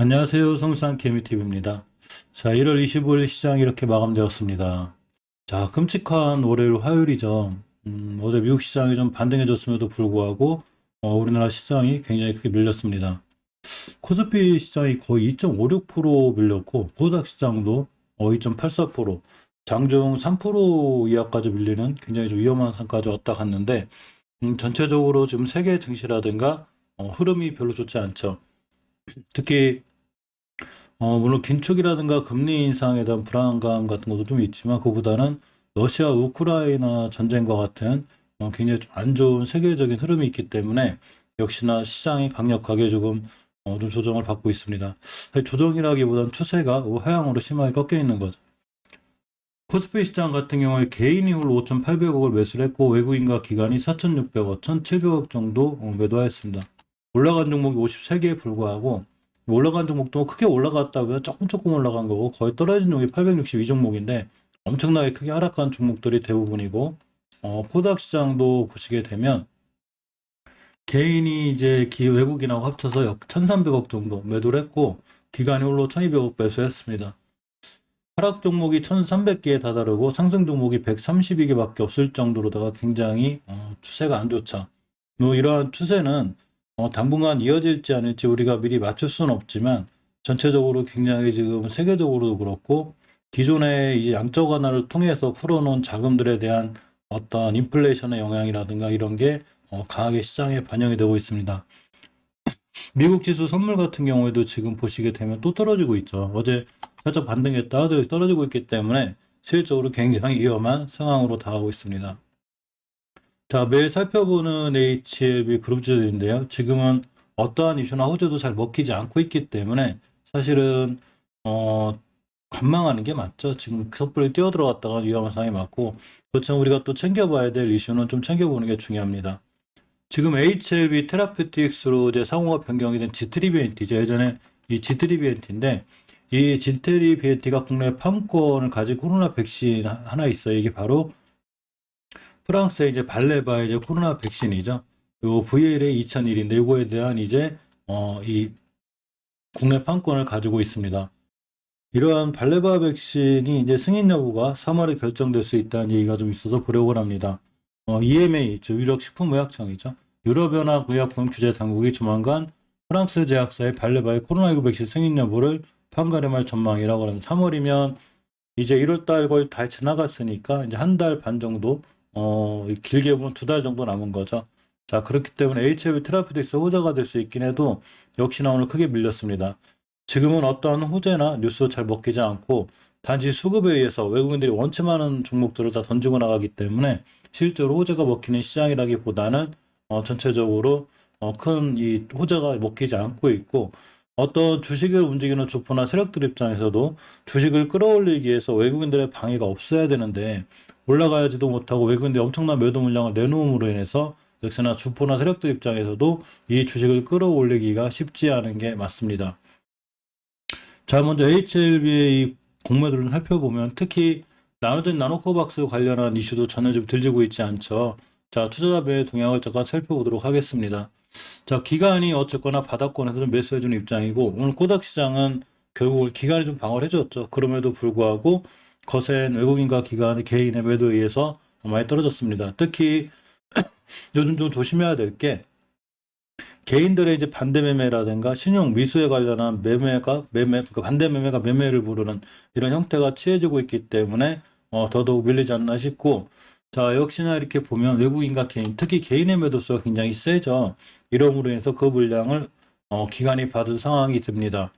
안녕하세요. 성산 개미TV입니다. 자, 1월 25일 시장이 이렇게 마감되었습니다. 자, 끔찍한 월요일 화요일이죠. 어제 미국 시장이 좀 반등해줬음에도 불구하고 우리나라 시장이 굉장히 크게 밀렸습니다. 코스피 시장이 거의 2.56% 밀렸고 코스닥 시장도 2.84%, 장중 3% 이하까지 밀리는 굉장히 좀 위험한 상까지 왔다 갔는데 전체적으로 지금 세계 증시라든가 흐름이 별로 좋지 않죠. 특히 물론 긴축이라든가 금리 인상에 대한 불안감 같은 것도 좀 있지만 그보다는 러시아 우크라이나 전쟁과 같은 굉장히 좀 안 좋은 세계적인 흐름이 있기 때문에 역시나 시장이 강력하게 좀 조정을 받고 있습니다. 사실 조정이라기보다는 추세가 하향으로 심하게 꺾여 있는 거죠. 코스피 시장 같은 경우에 개인이 홀로 5,800억을 매수를 했고 외국인과 기관이 4,600억, 1,700억 정도 매도하였습니다. 올라간 종목이 53개에 불과하고 올라간 종목도 크게 올라갔다고요. 조금 올라간 거고 거의 떨어진 종목이 862종목인데 엄청나게 크게 하락한 종목들이 대부분이고 코스닥 시장도 보시게 되면 개인이 이제 외국인하고 합쳐서 약 1,300억 정도 매도를 했고 기관이 홀로 1,200억 매수했습니다. 하락 종목이 1,300개에 다다르고 상승 종목이 132개밖에 없을 정도로다가 굉장히 추세가 안 좋죠. 이러한 추세는 당분간 이어질지 않을지 우리가 미리 맞출 수는 없지만 전체적으로 굉장히 지금 세계적으로도 그렇고 기존의 이 양적 완화를 통해서 풀어놓은 자금들에 대한 어떤 인플레이션의 영향이라든가 이런 게 강하게 시장에 반영이 되고 있습니다. 미국 지수 선물 같은 경우에도 지금 보시게 되면 또 떨어지고 있죠. 어제 살짝 반등했다 하더라도 떨어지고 있기 때문에 실질적으로 굉장히 위험한 상황으로 다가오고 있습니다. 자, 매일 살펴보는 HLB 그룹주들인데요. 지금은 어떠한 이슈나 호재도 잘 먹히지 않고 있기 때문에 사실은 관망하는 게 맞죠. 지금 섣불리 뛰어들어갔다가 위험한 상황이 맞고 그렇지만 우리가 또 챙겨봐야 될 이슈는 좀 챙겨보는 게 중요합니다. 지금 HLB 테라피틱스로 이제 상호가 변경이 된 지트리비엔티죠. 예전에 이 지트리비엔티인데 이 지트리비엔티가 국내 판권을 가진 코로나 백신 하나 있어요. 이게 바로 프랑스의 이제 발레바의 이제 코로나 백신이죠. 요 VLA 2001인데 요거에 대한 이제 이 국내 판권을 가지고 있습니다. 이러한 발레바 백신이 이제 승인 여부가 3월에 결정될 수 있다는 얘기가 좀 있어서 보려고 합니다. EMA, 유럽식품의약청이죠. 유럽연합 의약품 규제 당국이 조만간 프랑스 제약사의 발레바의 코로나19 백신 승인 여부를 판가름할 전망이라고 합니다. 3월이면 이제 1월달 거의 다 지나갔으니까 이제 한 달 반 정도, 길게 보면 2달 정도 남은 거죠. 자, 그렇기 때문에 HIV 테라피틱스 호재가 될 수 있긴 해도 역시나 오늘 크게 밀렸습니다. 지금은 어떠한 호재나 뉴스 잘 먹히지 않고 단지 수급에 의해서 외국인들이 원치 많은 종목들을 다 던지고 나가기 때문에 실제로 호재가 먹히는 시장이라기보다는 전체적으로 큰 이 호재가 먹히지 않고 있고 어떤 주식을 움직이는 주포나 세력들 입장에서도 주식을 끌어올리기 위해서 외국인들의 방해가 없어야 되는데 올라가지도 못하고 외국인들이 엄청난 매도 물량을 내놓음으로 인해서 역시나 주포나 세력들 입장에서도 이 주식을 끌어올리기가 쉽지 않은 게 맞습니다. 자, 먼저 HLB의 이 공매도를 살펴보면 특히 나눠진 나노코박스 관련한 이슈도 전혀 좀 들리고 있지 않죠. 자, 투자자배의 동향을 잠깐 살펴보도록 하겠습니다. 자, 기관이 어쨌거나 바닥권에서 좀 매수해주는 입장이고 오늘 코닥 시장은 결국 기관이 좀 방어를 해줬죠. 그럼에도 불구하고 거센 외국인과 기관의 개인의 매도에 의해서 많이 떨어졌습니다. 특히 요즘 좀 조심해야 될 게 개인들의 이제 반대 매매라든가 신용 미수에 관련한 그러니까 반대 매매가 매매를 부르는 이런 형태가 취해지고 있기 때문에 더더욱 밀리지 않나 싶고 자, 역시나 이렇게 보면 외국인과 개인, 특히 개인의 매도수가 굉장히 세죠. 이러므로 인해서 그 물량을 기관이 받은 상황이 됩니다.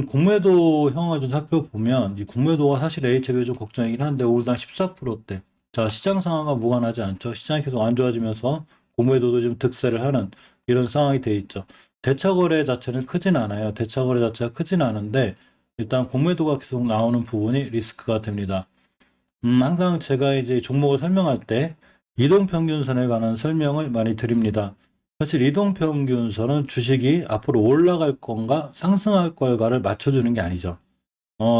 공매도 형을 좀 살펴보면 이 공매도가 사실 HLB에 좀 걱정이긴 한데 올당 14%대. 자, 시장 상황과 무관하지 않죠. 시장이 계속 안 좋아지면서 공매도도 좀 득세를 하는 이런 상황이 돼 있죠. 대차거래 자체는 크진 않아요. 대차거래 자체가 크진 않은데 일단 공매도가 계속 나오는 부분이 리스크가 됩니다. 항상 제가 이제 종목을 설명할 때 이동평균선에 관한 설명을 많이 드립니다. 사실 이동평균선은 주식이 앞으로 올라갈 건가 상승할 걸가를 맞춰주는 게 아니죠.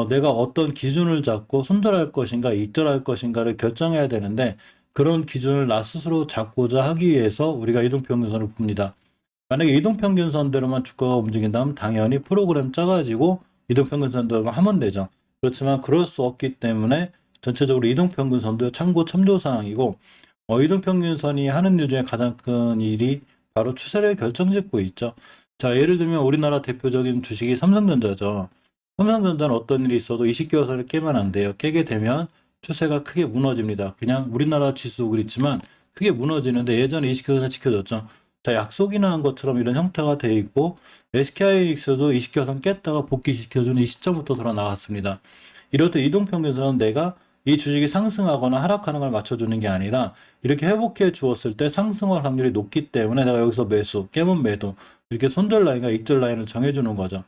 내가 어떤 기준을 잡고 손절할 것인가 익절할 것인가를 결정해야 되는데 그런 기준을 나 스스로 잡고자 하기 위해서 우리가 이동평균선을 봅니다. 만약에 이동평균선대로만 주가가 움직인다면 당연히 프로그램 짜가지고 이동평균선대로만 하면 되죠. 그렇지만 그럴 수 없기 때문에 전체적으로 이동평균선도 참고 첨도사항이고, 이동평균선이 하는 일 중에 가장 큰 일이 바로 추세를 결정짓고 있죠. 자, 예를 들면 우리나라 대표적인 주식이 삼성전자죠. 삼성전자는 어떤 일이 있어도 20개월선을 깨면 안 돼요. 깨게 되면 추세가 크게 무너집니다. 그냥 우리나라 지수도 그렇지만 크게 무너지는데 예전에 20개월선 지켜줬죠. 자, 약속이나 한 것처럼 이런 형태가 되어 있고, SK하이닉스도 20개월선 깼다가 복귀시켜주는 이 시점부터 돌아 나왔습니다. 이렇듯 이동평균선은 내가 이 주식이 상승하거나 하락하는 걸 맞춰주는 게 아니라 이렇게 회복해 주었을 때 상승할 확률이 높기 때문에 내가 여기서 매수, 깨면 매도, 이렇게 손절 라인과 익절 라인을 정해주는 거죠.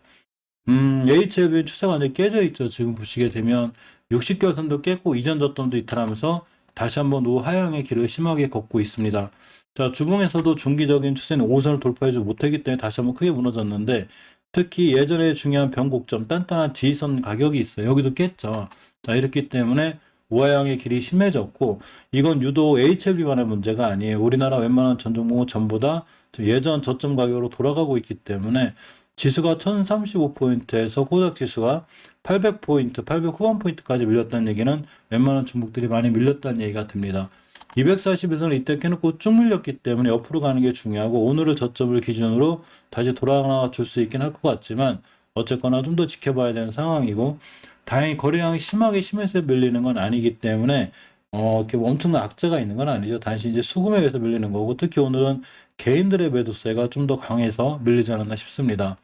HLB 추세가 완전히 깨져 있죠. 지금 보시게 되면 60개선도 깼고 이전 저점도 이탈하면서 다시 한번 우하향의 길을 심하게 걷고 있습니다. 자, 주봉에서도 중기적인 추세는 5선을 돌파하지 못하기 때문에 다시 한번 크게 무너졌는데, 특히 예전에 중요한 변곡점, 단단한 지지선 가격이 있어요. 여기도 깼죠. 자, 이렇기 때문에 우하향의 길이 심해졌고, 이건 유독 HLB만의 문제가 아니에요. 우리나라 웬만한 전 종목은 전부 다 예전 저점 가격으로 돌아가고 있기 때문에 지수가 1035포인트에서 코닥 지수가 800포인트, 800 후반 포인트까지 밀렸다는 얘기는 웬만한 종목들이 많이 밀렸다는 얘기가 됩니다. 240에서는 이때 켜놓고 쭉 밀렸기 때문에 옆으로 가는 게 중요하고, 오늘을 저점을 기준으로 다시 돌아가 줄 수 있긴 할 것 같지만 어쨌거나 좀 더 지켜봐야 되는 상황이고, 다행히 거래량이 심해서 밀리는 건 아니기 때문에 이렇게 엄청난 악재가 있는 건 아니죠. 단지 이제 수급에 의해서 밀리는 거고, 특히 오늘은 개인들의 매도세가 좀 더 강해서 밀리지 않았나 싶습니다.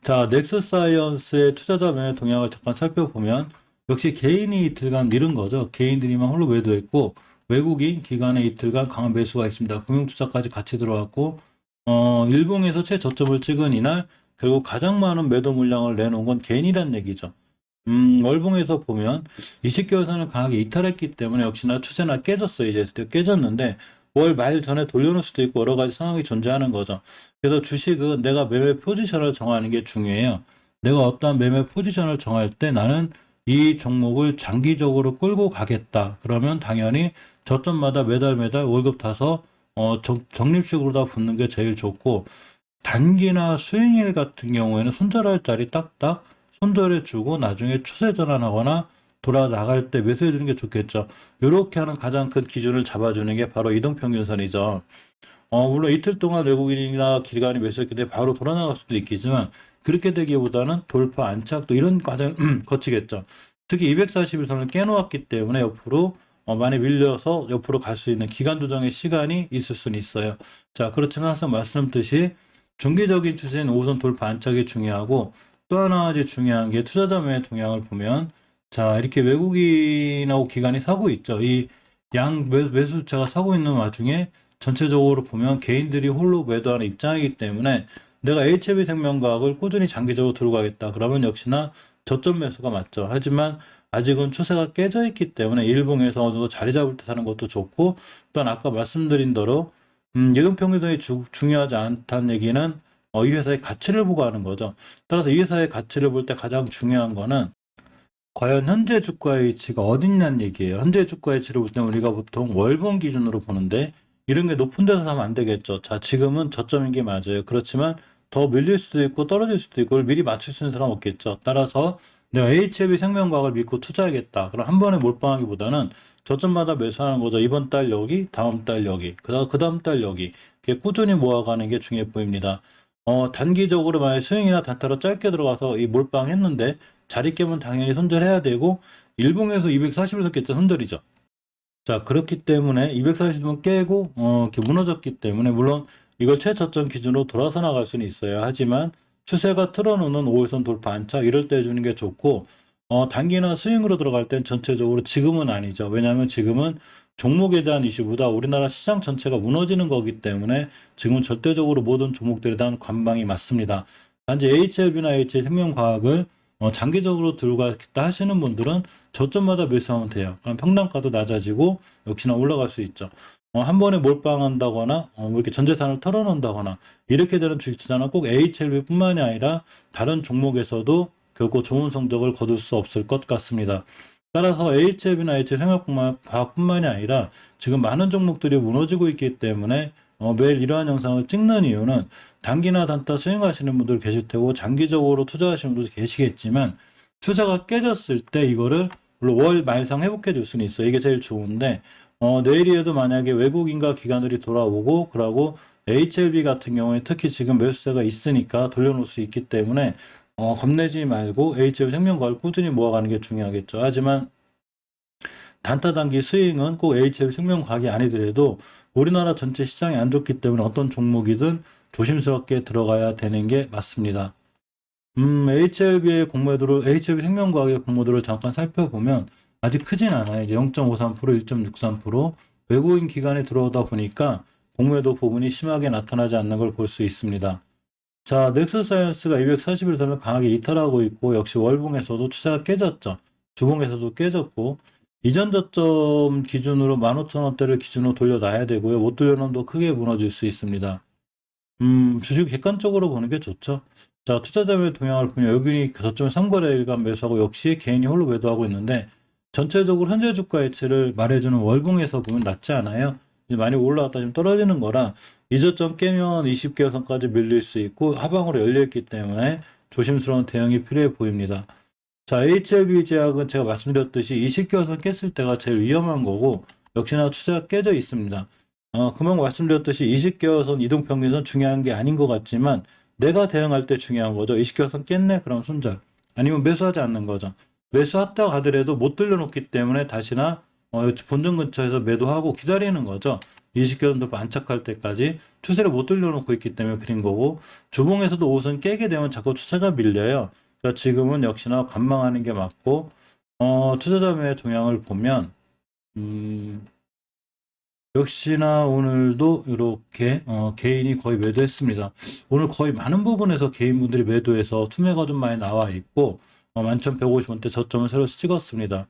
자, 넥스사이언스의 투자자 매매 동향을 잠깐 살펴보면 역시 개인이 이틀간 밀은 거죠. 개인들이만 홀로 매도했고 외국인 기관의 이틀간 강한 매수가 있습니다. 금융투자까지 같이 들어왔고, 일봉에서 최저점을 찍은 이날 결국 가장 많은 매도 물량을 내놓은 건 개인이란 얘기죠. 월봉에서 보면 20개월선을 강하게 이탈했기 때문에 역시나 추세나 깨졌어요. 이제 드디어 깨졌는데 월 말 전에 돌려놓을 수도 있고 여러 가지 상황이 존재하는 거죠. 그래서 주식은 내가 매매 포지션을 정하는 게 중요해요. 내가 어떠한 매매 포지션을 정할 때 나는 이 종목을 장기적으로 끌고 가겠다. 그러면 당연히 저점마다 매달 월급 타서 적립식으로 다 붙는 게 제일 좋고, 단기나 수익일 같은 경우에는 손절할 자리 딱딱 손절해 주고 나중에 추세 전환하거나 돌아 나갈 때 매수해 주는 게 좋겠죠. 이렇게 하는 가장 큰 기준을 잡아주는 게 바로 이동평균선이죠. 물론 이틀 동안 외국인이나 기관이 매수했기 때문에 바로 돌아 나갈 수도 있겠지만 그렇게 되기보다는 돌파 안착 또 이런 과정을 거치겠죠. 특히 240일선을 깨놓았기 때문에 옆으로 많이 밀려서 옆으로 갈 수 있는 기간 조정의 시간이 있을 수는 있어요. 자, 그렇지만 항상 말씀드렸듯이 중기적인 추세는 5선 돌파 안착이 중요하고, 또 하나 이제 중요한 게 투자자 매매 동향을 보면, 자, 이렇게 외국인하고 기관이 사고 있죠. 이 양 매수자가 사고 있는 와중에 전체적으로 보면 개인들이 홀로 매도하는 입장이기 때문에 내가 HLB생명과학을 꾸준히 장기적으로 들고 가겠다. 그러면 역시나 저점 매수가 맞죠. 하지만 아직은 추세가 깨져 있기 때문에 일봉에서 어느 정도 자리 잡을 때 사는 것도 좋고, 또한 아까 말씀드린 대로 예동평균선이 중요하지 않다는 얘기는 이 회사의 가치를 보고 하는 거죠. 따라서 이 회사의 가치를 볼 때 가장 중요한 거는 과연 현재 주가의 위치가 어딨냐는 얘기예요. 현재 주가의 위치를 볼 때는 우리가 보통 월봉 기준으로 보는데 이런 게 높은 데서 사면 안 되겠죠. 자, 지금은 저점인 게 맞아요. 그렇지만 더 밀릴 수도 있고 떨어질 수도 있고, 그걸 미리 맞출 수 있는 사람 없겠죠. 따라서 내가 HLB생명과학을 믿고 투자하겠다. 그럼 한 번에 몰빵하기보다는 저점마다 매수하는 거죠. 이번 달 여기, 다음 달 여기, 그 다음 달 여기. 이렇게 꾸준히 모아가는 게 중요해 보입니다. 단기적으로 만약 스윙이나 단타로 짧게 들어가서 이 몰빵했는데 자리 깨면 당연히 손절해야 되고, 일봉에서 240에서 깼죠. 손절이죠. 자, 그렇기 때문에 240은 깨고 이렇게 무너졌기 때문에 물론 이걸 최저점 기준으로 돌아서 나갈 수는 있어요. 하지만 추세가 틀어놓는 5일선 돌파 안착 이럴 때 해주는 게 좋고, 단기나 스윙으로 들어갈 땐 전체적으로 지금은 아니죠. 왜냐하면 지금은 종목에 대한 이슈보다 우리나라 시장 전체가 무너지는 거기 때문에 지금은 절대적으로 모든 종목들에 대한 관망이 맞습니다. 단지 HLB나 HL생명과학을 장기적으로 들고 가겠다 하시는 분들은 저점마다 매수하면 돼요. 그럼 평단가도 낮아지고 역시나 올라갈 수 있죠. 한 번에 몰빵한다거나 이렇게 전 재산을 털어놓는다거나 이렇게 되는 주식 투자는 꼭 HLB뿐만이 아니라 다른 종목에서도 결코 좋은 성적을 거둘 수 없을 것 같습니다. 따라서 HLB나 HL생명과학뿐만이 아니라 지금 많은 종목들이 무너지고 있기 때문에 매일 이러한 영상을 찍는 이유는 단기나 단타 수행하시는 분들 계실 테고 장기적으로 투자하시는 분들 계시겠지만 투자가 깨졌을 때 이거를 물론 월 말상 회복해 줄 수는 있어요. 이게 제일 좋은데 내일이라도 만약에 외국인과 기관들이 돌아오고 그러고 HLB 같은 경우에 특히 지금 매수세가 있으니까 돌려놓을 수 있기 때문에 겁내지 말고 HLB 생명과를 꾸준히 모아가는 게 중요하겠죠. 하지만 단타 단기 스윙은 꼭 HLB 생명과학이 아니더라도 우리나라 전체 시장이 안 좋기 때문에 어떤 종목이든 조심스럽게 들어가야 되는 게 맞습니다. HLB의 공모도를, HLB 생명과학의 공모도를 잠깐 살펴보면 아직 크진 않아요. 이제 0.53%, 1.63% 외국인 기관이 들어오다 보니까 공모도 부분이 심하게 나타나지 않는 걸 볼 수 있습니다. 자, 넥서사이언스가 241선을 강하게 이탈하고 있고 역시 월봉에서도 투자가 깨졌죠. 주봉에서도 깨졌고 이전 저점 기준으로 15,000원대를 기준으로 돌려놔야 되고요. 못 돌려놓으면 더 크게 무너질 수 있습니다. 주식 객관적으로 보는 게 좋죠. 자, 투자자의 동향을 보면 여기 저점에 3거래일간 매수하고 역시 개인이 홀로 매도하고 있는데 전체적으로 현재 주가 가치를 말해주는 월봉에서 보면 낮지 않아요. 많이 올라갔다 지금 떨어지는 거라 이 저점 깨면 20개선까지 밀릴 수 있고 하방으로 열려있기 때문에 조심스러운 대응이 필요해 보입니다. 자, HLB 제약은 제가 말씀드렸듯이 20개선 깼을 때가 제일 위험한 거고 역시나 투자가 깨져 있습니다. 금방 말씀드렸듯이 20개선 이동평균선 중요한 게 아닌 것 같지만 내가 대응할 때 중요한 거죠. 20개선 깼네? 그럼 손절. 아니면 매수하지 않는 거죠. 매수했다 가더라도 못 돌려놓기 때문에 다시나 본전 근처에서 매도하고 기다리는 거죠. 20개선도 안착할 때까지 추세를 못 돌려놓고 있기 때문에 그린 거고 주봉에서도 옷은 깨게 되면 자꾸 추세가 밀려요. 그러니까 지금은 역시나 관망하는 게 맞고 투자자의 동향을 보면 역시나 오늘도 이렇게 개인이 거의 매도했습니다. 오늘 거의 많은 부분에서 개인분들이 매도해서 투매가 좀 많이 나와 있고 11,150원대 저점을 새로 찍었습니다.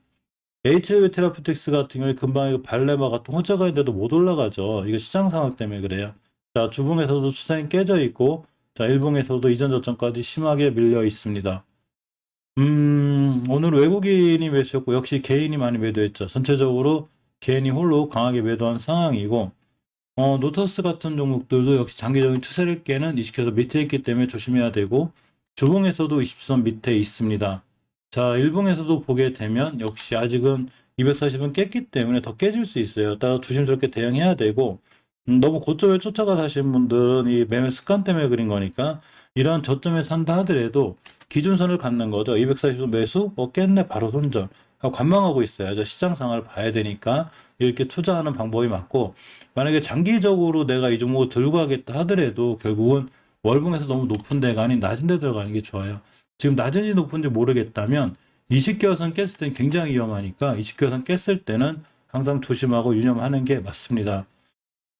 HLB 테라퓨틱스 같은 경우에 금방 발레마 같은 호재가 있는데도 못 올라가죠. 이거 시장 상황 때문에 그래요. 자, 주봉에서도 추세는 깨져 있고 자, 일봉에서도 이전 저점까지 심하게 밀려 있습니다. 오늘 외국인이 매수했고 역시 개인이 많이 매도했죠. 전체적으로 개인이 홀로 강하게 매도한 상황이고 노터스 같은 종목들도 역시 장기적인 추세를 깨는 20개선 밑에 있기 때문에 조심해야 되고 주봉에서도 20선 밑에 있습니다. 자, 일봉에서도 보게 되면 역시 아직은 240은 깼기 때문에 더 깨질 수 있어요. 따라 조심스럽게 대응해야 되고 너무 고점에 쫓아가 사신 분들은 이 매매 습관 때문에 그린 거니까 이러한 저점에 산다 하더라도 기준선을 갖는 거죠. 240은 매수, 깼네 바로 손절. 관망하고 있어야죠. 시장 상황을 봐야 되니까 이렇게 투자하는 방법이 맞고 만약에 장기적으로 내가 이 종목을 들고 가겠다 하더라도 결국은 월봉에서 너무 높은 데가 아닌 낮은 데 들어가는 게 좋아요. 지금 낮은지 높은지 모르겠다면 20개선 깼을 때는 굉장히 위험하니까 20개선 깼을 때는 항상 조심하고 유념하는 게 맞습니다.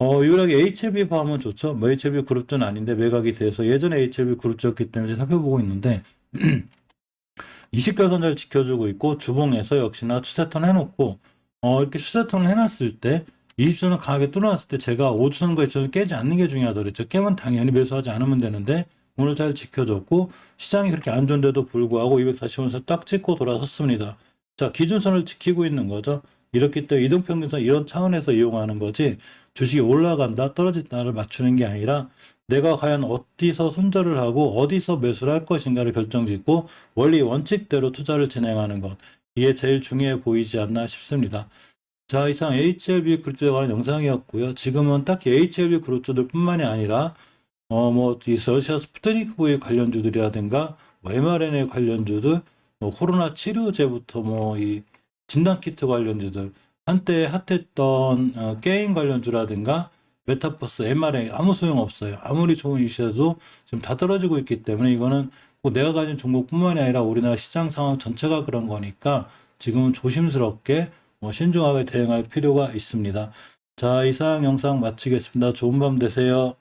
유일하게 HLB 포함은 좋죠. HLB 그룹은 아닌데 매각이 돼서 예전에 HLB 그룹이었기 때문에 살펴보고 있는데 20개선 잘 지켜주고 있고 주봉에서 역시나 추세턴 해놓고 이렇게 추세턴을 해놨을 때 20선을 강하게 뚫어놨을 때 제가 5주선과 2주선을 깨지 않는 게 중요하다고 그랬죠. 깨면 당연히 매수하지 않으면 되는데 오늘 잘 지켜줬고 시장이 그렇게 안 좋은데도 불구하고 240원에서 딱 찍고 돌아섰습니다. 자, 기준선을 지키고 있는 거죠. 이렇기 때문에 이동평균선 이런 차원에서 이용하는 거지 주식이 올라간다 떨어진다를 맞추는 게 아니라 내가 과연 어디서 손절을 하고 어디서 매수를 할 것인가를 결정짓고 원리 원칙대로 투자를 진행하는 것 이게 제일 중요해 보이지 않나 싶습니다. 자, 이상 HLB 그룹주에 관한 영상이었고요. 지금은 딱히 HLB 그룹주들 뿐만이 아니라 이 러시아 스푸트니크 V 관련주들이라든가 mRNA 관련주들 코로나 치료제부터 이 진단키트 관련주들 한때 핫했던 게임 관련주라든가 메타버스, mRNA 아무 소용없어요. 아무리 좋은 이슈여도 지금 다 떨어지고 있기 때문에 이거는 꼭 내가 가진 종목뿐만이 아니라 우리나라 시장 상황 전체가 그런 거니까 지금은 조심스럽게 신중하게 대응할 필요가 있습니다. 자, 이상 영상 마치겠습니다. 좋은 밤 되세요.